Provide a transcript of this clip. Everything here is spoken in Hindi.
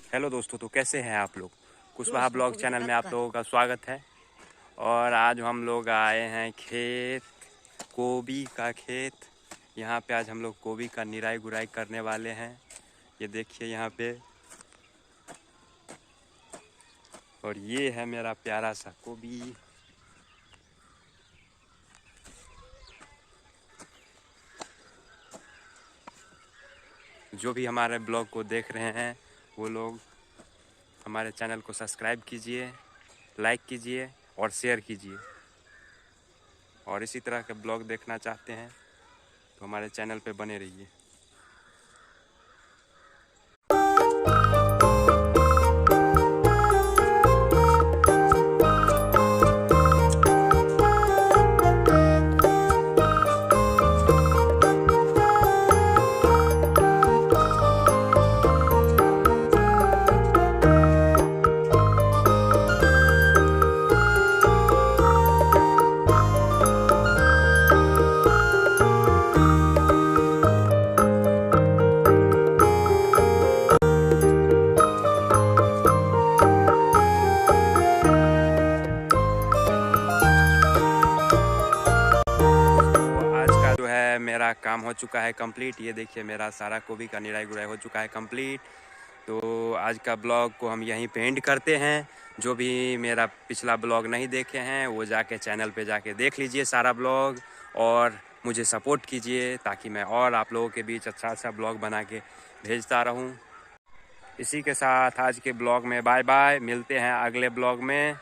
हेलो दोस्तों, तो कैसे हैं आप लोग। कुशवाहा ब्लॉग चैनल में आप लोगों का स्वागत है। और आज हम लोग आए हैं खेत, गोभी का खेत। यहाँ पे आज हम लोग गोभी का निराई गुराई करने वाले हैं। ये देखिए यहाँ पे, और ये है मेरा प्यारा सा गोभी। जो भी हमारे ब्लॉग को देख रहे हैं वो लोग हमारे चैनल को सब्सक्राइब कीजिए, लाइक कीजिए और शेयर कीजिए। और इसी तरह के ब्लॉग देखना चाहते हैं तो हमारे चैनल पे बने रहिए। मेरा काम हो चुका है कंप्लीट। ये देखिए मेरा सारा गोभी का निराई गुराई हो चुका है कंप्लीट। तो आज का ब्लॉग को हम यहीं पे एंड करते हैं। जो भी मेरा पिछला ब्लॉग नहीं देखे हैं वो जाके चैनल पे जाके देख लीजिए सारा ब्लॉग, और मुझे सपोर्ट कीजिए ताकि मैं और आप लोगों के बीच अच्छा अच्छा ब्लॉग बना के भेजता रहूं। इसी के साथ आज के ब्लॉग में बाय बाय, मिलते हैं अगले ब्लॉग में।